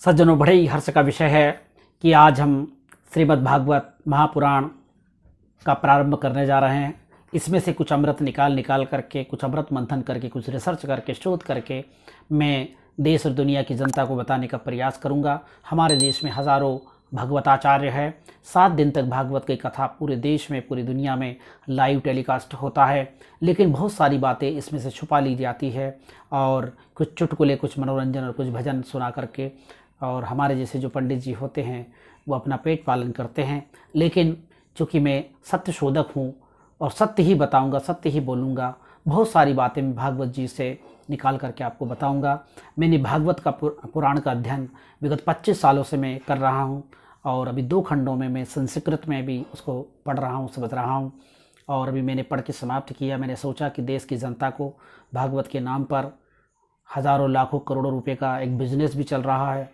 सज्जनों, बड़े ही हर्ष का विषय है कि आज हम श्रीमद् भागवत महापुराण का प्रारंभ करने जा रहे हैं। इसमें से कुछ अमृत निकाल करके, कुछ अमृत मंथन करके, कुछ रिसर्च करके, शोध करके मैं देश और दुनिया की जनता को बताने का प्रयास करूंगा। हमारे देश में हज़ारों भगवताचार्य है। 7 दिन तक भागवत की कथा पूरे देश में, पूरी दुनिया में लाइव टेलीकास्ट होता है, लेकिन बहुत सारी बातें इसमें से छुपा ली जाती है और कुछ चुटकुले, कुछ मनोरंजन और कुछ भजन सुना करके, और हमारे जैसे जो पंडित जी होते हैं वो अपना पेट पालन करते हैं। लेकिन चूँकि मैं सत्य शोधक हूँ और सत्य ही बताऊँगा, सत्य ही बोलूँगा, बहुत सारी बातें मैं भागवत जी से निकाल करके आपको बताऊँगा। मैंने भागवत का पुराण का अध्ययन विगत 25 सालों से मैं कर रहा हूँ और अभी 2 खंडों में मैं संस्कृत में भी उसको पढ़ रहा हूँ, समझ रहा हूँ, और अभी मैंने पढ़ के समाप्त किया। मैंने सोचा कि देश की जनता को भागवत के नाम पर हज़ारों लाखों करोड़ों रुपए का एक बिजनेस भी चल रहा है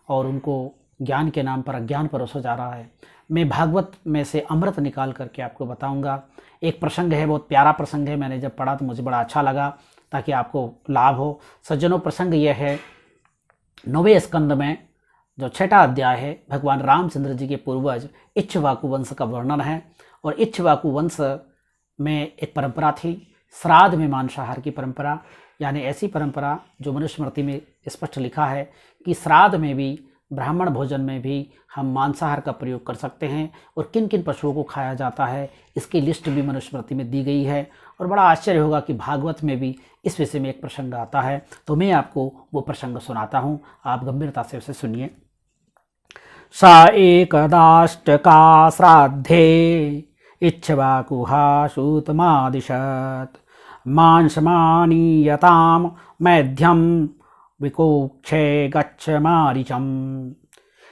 और उनको ज्ञान के नाम पर अज्ञान परोसा जा रहा है। मैं भागवत में से अमृत निकाल करके आपको बताऊंगा। एक प्रसंग है, बहुत प्यारा प्रसंग है, मैंने जब पढ़ा तो मुझे बड़ा अच्छा लगा, ताकि आपको लाभ हो। सज्जनों, प्रसंग यह है, 9वें स्कंद में जो 6ठा अध्याय है, भगवान रामचंद्र जी के पूर्वज इक्ष्वाकु वंश का वर्णन है। और इक्ष्वाकु वंश में एक परंपरा थी, श्राद्ध में मांसाहार की परंपरा, यानी ऐसी परंपरा जो मनुस्मृति में स्पष्ट लिखा है कि श्राद्ध में भी, ब्राह्मण भोजन में भी हम मांसाहार का प्रयोग कर सकते हैं और किन किन पशुओं को खाया जाता है इसकी लिस्ट भी मनुस्मृति में दी गई है। और बड़ा आश्चर्य होगा कि भागवत में भी इस विषय में एक प्रसंग आता है, तो मैं आपको वो प्रसंग सुनाता हूँ, आप गंभीरता से उसे सुनिए। सा एकदाष्टका श्राद्धे इक्ष्वाकुहा सूतमादिशत् मांसमानीयताम मैध्यम विकोक्षे गच्छ मारीचम।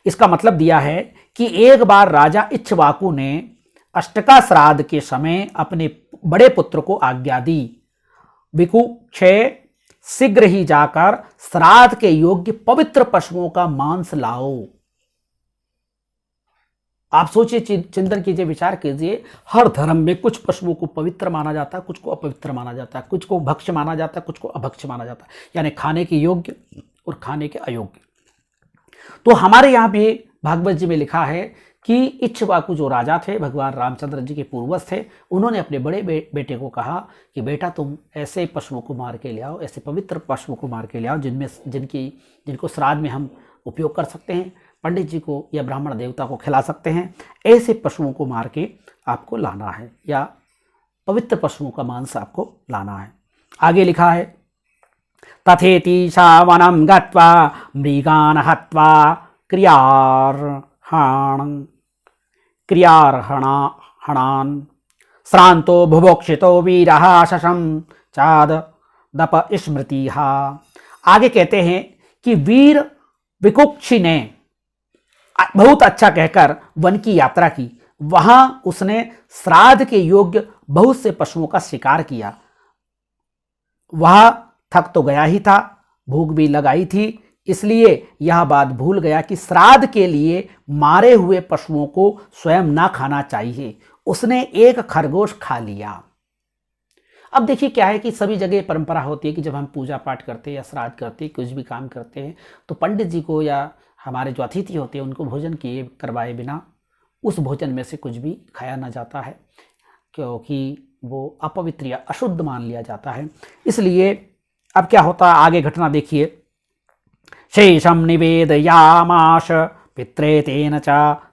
इसका मतलब दिया है कि एक बार राजा इक्ष्वाकु ने अष्टका श्राद्ध के समय अपने बड़े पुत्र को आज्ञा दी, विकुक्षे, शीघ्र ही जाकर श्राद्ध के योग्य पवित्र पशुओं का मांस लाओ। आप सोचिए, चिंतन कीजिए, विचार कीजिए, हर धर्म में कुछ पशुओं को पवित्र माना जाता है, कुछ को अपवित्र माना जाता है, कुछ को भक्ष्य माना जाता है, कुछ को अभक्ष्य माना जाता है, यानी खाने के योग्य और खाने के अयोग्य। तो हमारे यहाँ भी भागवत जी में लिखा है कि इक्ष्वाकु जो राजा थे, भगवान रामचंद्र जी के पूर्वज थे, उन्होंने अपने बड़े बेटे को कहा कि बेटा तुम ऐसे पशुओं को मार के ले आओ, ऐसे पवित्र पशुओं को मार के ले आओ जिनको श्राद्ध में हम उपयोग कर सकते हैं, पंडित जी को या ब्राह्मण देवता को खिला सकते हैं। ऐसे पशुओं को मार के आपको लाना है, या पवित्र पशुओं का मांस आपको लाना है। आगे लिखा है, तथेति शावनम गत्वा मृगान हत्वा क्रियार्हणान श्रांतो भुभोक्षितो वीरः शशम चाद दप स्मृतिः। आगे कहते हैं कि वीर विकुक्षी ने बहुत अच्छा कहकर वन की यात्रा की। वहां उसने श्राद्ध के योग्य बहुत से पशुओं का शिकार किया। वह थक तो गया ही था, भूख भी लगाई थी, इसलिए यह बात भूल गया कि श्राद्ध के लिए मारे हुए पशुओं को स्वयं ना खाना चाहिए। उसने एक खरगोश खा लिया। अब देखिए क्या है कि सभी जगह परंपरा होती है कि जब हम पूजा पाठ करते हैं या श्राद्ध करते हैं, कुछ भी काम करते हैं, तो पंडित जी को या हमारे जो अतिथि होते हैं उनको भोजन किए करवाए बिना उस भोजन में से कुछ भी खाया ना जाता है, क्योंकि वो अपवित्र या अशुद्ध मान लिया जाता है। इसलिए अब क्या होता है, आगे घटना देखिए। शेषम निवेदयामाश पित्रे तेन च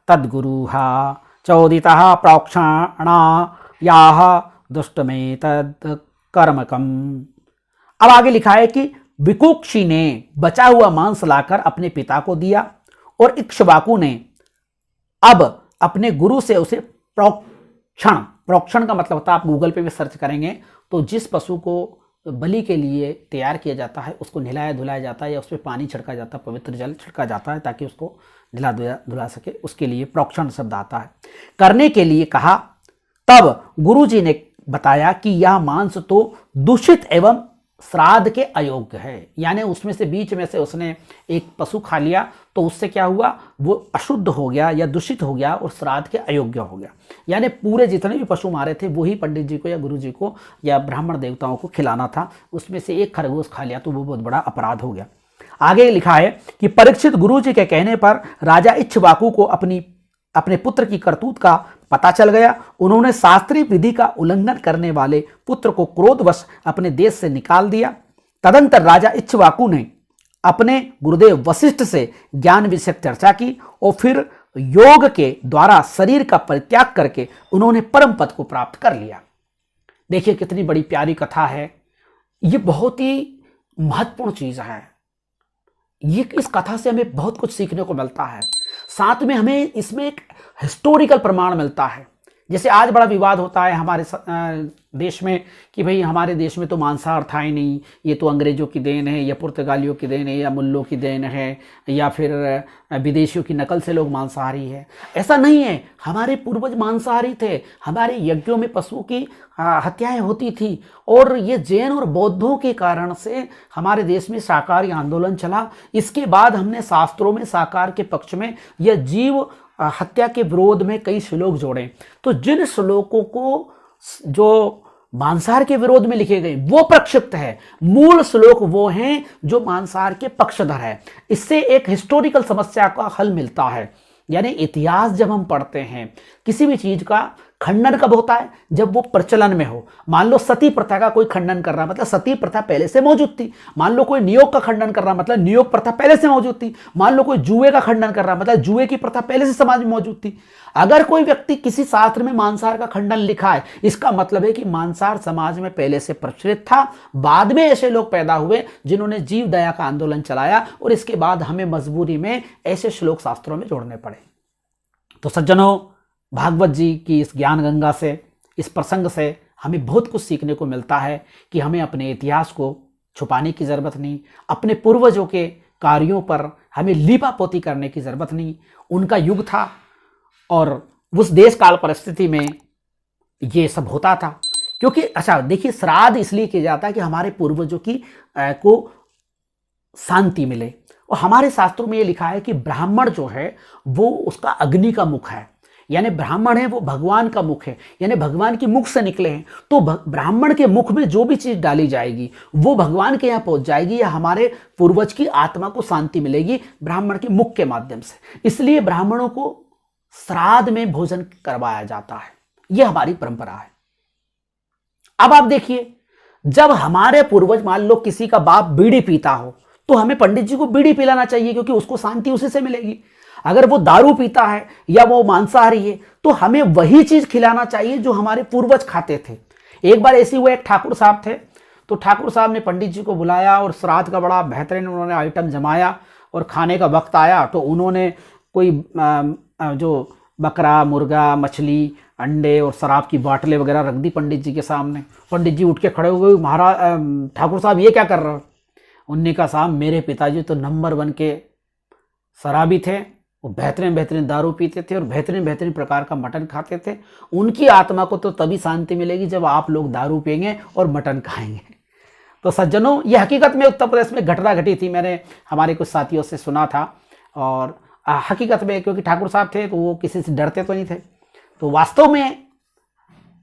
तद्गुरुः चोदितः प्रोक्षणा याह दुष्टमे तद कर्मकम। अब आगे लिखा है कि विकुक्षी ने बचा हुआ मांस लाकर अपने पिता को दिया और इक्ष्वाकु ने अब अपने गुरु से उसे प्रोक्षण का मतलब होता है, आप गूगल पे भी सर्च करेंगे तो जिस पशु को बलि के लिए तैयार किया जाता है उसको नहलाया धुलाया जाता है या उस पर पानी छिड़का जाता है, पवित्र जल छिड़का जाता है ताकि उसको नहला धुला सके, उसके लिए प्रोक्षण शब्द आता है। करने के लिए कहा, तब गुरुजी ने बताया कि यह मांस तो दूषित एवं श्राद्ध के अयोग्य है, यानी उसमें से बीच में से उसने एक पशु खा लिया तो उससे क्या हुआ, वो अशुद्ध हो गया या दूषित हो गया और श्राद्ध के अयोग्य हो गया। यानी पूरे जितने भी पशु मारे थे वही पंडित जी को या गुरु जी को या ब्राह्मण देवताओं को खिलाना था, उसमें से एक खरगोश खा लिया तो वो बहुत बड़ा अपराध हो गया। आगे लिखा है कि परीक्षित गुरुजी के कहने पर राजा इक्ष्वाकु को अपने पुत्र की करतूत का पता चल गया। उन्होंने शास्त्रीय विधि का उल्लंघन करने वाले पुत्र को क्रोधवश अपने देश से निकाल दिया। तदंतर राजा इक्ष्वाकु ने अपने गुरुदेव वशिष्ठ से ज्ञान विषयक चर्चा की और फिर योग के द्वारा शरीर का परित्याग करके उन्होंने परम पद को प्राप्त कर लिया। देखिए कितनी बड़ी प्यारी कथा है, ये बहुत ही महत्वपूर्ण चीज है। ये इस कथा से हमें बहुत कुछ सीखने को मिलता है, साथ में हमें इसमें एक हिस्टोरिकल प्रमाण मिलता है। जैसे आज बड़ा विवाद होता है हमारे देश में कि भाई हमारे देश में तो मांसाहार था ही नहीं, ये तो अंग्रेजों की देन है या पुर्तगालियों की देन है या मुल्लों की देन है या फिर विदेशियों की नकल से लोग मांसाहारी है। ऐसा नहीं है, हमारे पूर्वज मांसाहारी थे, हमारे यज्ञों में पशुओं की हत्याएं होती थी और ये जैन और बौद्धों के कारण से हमारे देश में शाकाहारी आंदोलन चला। इसके बाद हमने शास्त्रों में शाकाहार के पक्ष में या जीव हत्या के विरोध में कई श्लोक जोड़े। तो जिन श्लोकों को जो मांसाहार के विरोध में लिखे गए वो प्रक्षिप्त है, मूल श्लोक वो हैं जो मांसाहार के पक्षधर है। इससे एक हिस्टोरिकल समस्या का हल मिलता है। यानी इतिहास जब हम पढ़ते हैं, किसी भी चीज का खंडन कब होता है? जब वो प्रचलन में हो। मान लो सती प्रथा का कोई खंडन कर रहा, मतलब सती प्रथा पहले से मौजूद थी। मान लो कोई नियोग का खंडन कर रहा, मतलब नियोग प्रथा पहले से मौजूद थी। मान लो कोई जुए का खंडन कर रहा, मतलब जुए की प्रथा पहले से समाज में मौजूद थी। अगर कोई व्यक्ति किसी शास्त्र में मांसाहार का खंडन लिखा है, इसका मतलब है कि मांसाहार समाज में पहले से प्रचलित था। बाद में ऐसे लोग पैदा हुए जिन्होंने जीव दया का आंदोलन चलाया और इसके बाद हमें मजबूरी में ऐसे श्लोक शास्त्रों में जोड़ने पड़े। तो सज्जनों, भागवत जी की इस ज्ञान गंगा से, इस प्रसंग से हमें बहुत कुछ सीखने को मिलता है कि हमें अपने इतिहास को छुपाने की ज़रूरत नहीं, अपने पूर्वजों के कार्यों पर हमें लीपापोती करने की ज़रूरत नहीं। उनका युग था और उस देश काल परिस्थिति में ये सब होता था। क्योंकि अच्छा देखिए, श्राद्ध इसलिए किया जाता है कि हमारे पूर्वजों की को शांति मिले। और हमारे शास्त्रों में ये लिखा है कि ब्राह्मण जो है वो उसका अग्नि का मुख है, यानी ब्राह्मण है वो भगवान का मुख है, यानी भगवान के मुख से निकले हैं। तो ब्राह्मण के मुख में जो भी चीज डाली जाएगी वो भगवान के यहाँ पहुंच जाएगी या हमारे पूर्वज की आत्मा को शांति मिलेगी ब्राह्मण के मुख के माध्यम से। इसलिए ब्राह्मणों को श्राद्ध में भोजन करवाया जाता है, यह हमारी परंपरा है। अब आप देखिए, जब हमारे पूर्वज, मान लो किसी का बाप बीड़ी पीता हो तो हमें पंडित जी को बीड़ी पिलाना चाहिए, क्योंकि उसको शांति उसी से मिलेगी। अगर वो दारू पीता है या वो मांसाहारी है तो हमें वही चीज खिलाना चाहिए जो हमारे पूर्वज खाते थे। एक बार ऐसी हुआ, एक ठाकुर साहब थे, तो ठाकुर साहब ने पंडित जी को बुलाया और श्राद्ध का बड़ा बेहतरीन उन्होंने आइटम जमाया और खाने का वक्त आया तो उन्होंने कोई जो बकरा, मुर्गा, मछली, अंडे और शराब की बाटलें वगैरह रख दी पंडित जी के सामने। पंडित जी उठ के खड़े हुए, महाराज ठाकुर साहब ये क्या कर रहे हो? उनने कहा, साहब मेरे पिताजी तो नंबर 1 के शराबी थे, वो बेहतरीन बेहतरीन दारू पीते थे और बेहतरीन बेहतरीन प्रकार का मटन खाते थे। उनकी आत्मा को तो तभी शांति मिलेगी जब आप लोग दारू पिएंगे और मटन खाएंगे। तो सज्जनों, ये हकीकत में उत्तर प्रदेश में घटना घटी थी, मैंने हमारे कुछ साथियों से सुना था। और हकीकत में क्योंकि ठाकुर साहब थे तो वो किसी से डरते तो नहीं थे, तो वास्तव में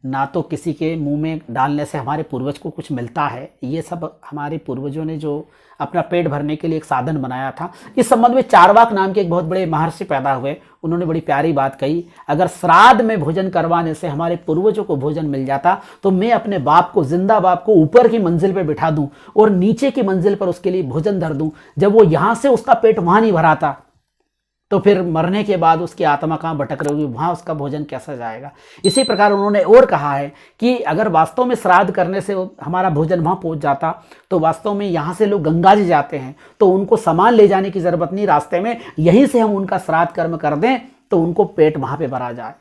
ना तो किसी के मुंह में डालने से हमारे पूर्वज को कुछ मिलता है। ये सब हमारे पूर्वजों ने जो अपना पेट भरने के लिए एक साधन बनाया था। इस संबंध में चारवाक नाम के एक बहुत बड़े महर्षि पैदा हुए, उन्होंने बड़ी प्यारी बात कही, अगर श्राद्ध में भोजन करवाने से हमारे पूर्वजों को भोजन मिल जाता तो मैं अपने बाप को, जिंदा बाप को ऊपर की मंजिल पर बिठा दूं और नीचे की मंजिल पर उसके लिए भोजन धर दूं। जब वो यहाँ से उसका पेट वहां नहीं भराता तो फिर मरने के बाद उसकी आत्मा कहाँ भटक रही होगी, वहाँ उसका भोजन कैसा जाएगा। इसी प्रकार उन्होंने और कहा है कि अगर वास्तव में श्राद्ध करने से हमारा भोजन वहाँ पहुँच जाता तो वास्तव में यहाँ से लोग गंगा जी जाते हैं तो उनको सामान ले जाने की ज़रूरत नहीं, रास्ते में यहीं से हम उनका श्राद्ध कर्म कर दें तो उनको पेट वहाँ पर भरा जाए।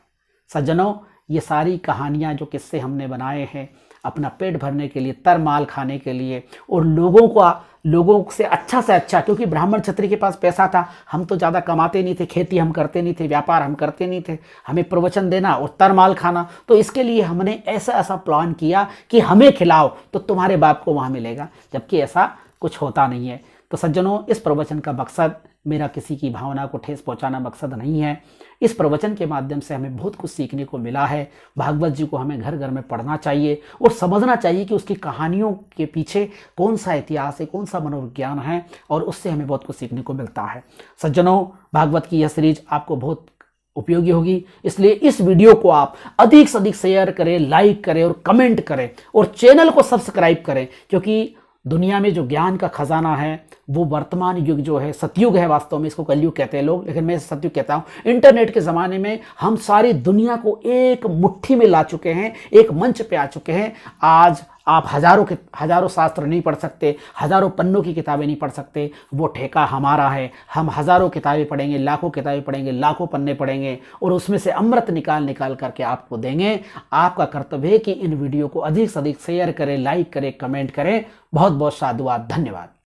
सज्जनों, ये सारी कहानियाँ जो किस्से हमने बनाए हैं अपना पेट भरने के लिए, तरमाल खाने के लिए और लोगों से अच्छा, क्योंकि ब्राह्मण क्षत्रिय के पास पैसा था, हम तो ज़्यादा कमाते नहीं थे, खेती हम करते नहीं थे, व्यापार हम करते नहीं थे, हमें प्रवचन देना और तरमाल खाना, तो इसके लिए हमने ऐसा प्लान किया कि हमें खिलाओ तो तुम्हारे बाप को वहाँ मिलेगा, जबकि ऐसा कुछ होता नहीं है। तो सज्जनों, इस प्रवचन का मकसद मेरा किसी की भावना को ठेस पहुंचाना मकसद नहीं है। इस प्रवचन के माध्यम से हमें बहुत कुछ सीखने को मिला है। भागवत जी को हमें घर घर में पढ़ना चाहिए और समझना चाहिए कि उसकी कहानियों के पीछे कौन सा इतिहास है, कौन सा मनोविज्ञान है, और उससे हमें बहुत कुछ सीखने को मिलता है। सज्जनों, भागवत की यह सीरीज आपको बहुत उपयोगी होगी, इसलिए इस वीडियो को आप अधिक से अधिक शेयर करें, लाइक करें और कमेंट करें, और चैनल को सब्सक्राइब करें, क्योंकि दुनिया में जो ज्ञान का खजाना है वो वर्तमान युग जो है सतयुग है। वास्तव में इसको कलयुग कहते हैं लोग, लेकिन मैं सतयुग कहता हूं। इंटरनेट के ज़माने में हम सारी दुनिया को एक मुट्ठी में ला चुके हैं, एक मंच पे आ चुके हैं। आज आप हजारों शास्त्र नहीं पढ़ सकते, हजारों पन्नों की किताबें नहीं पढ़ सकते, वो ठेका हमारा है। हम हजारों किताबें पढ़ेंगे, लाखों किताबें पढ़ेंगे, लाखों पन्ने पढ़ेंगे और उसमें से अमृत निकाल निकाल करके आपको देंगे। आपका कर्तव्य है कि इन वीडियो को अधिक से अधिक शेयर करें, लाइक करें, कमेंट करें। बहुत बहुत साधुवाद, धन्यवाद।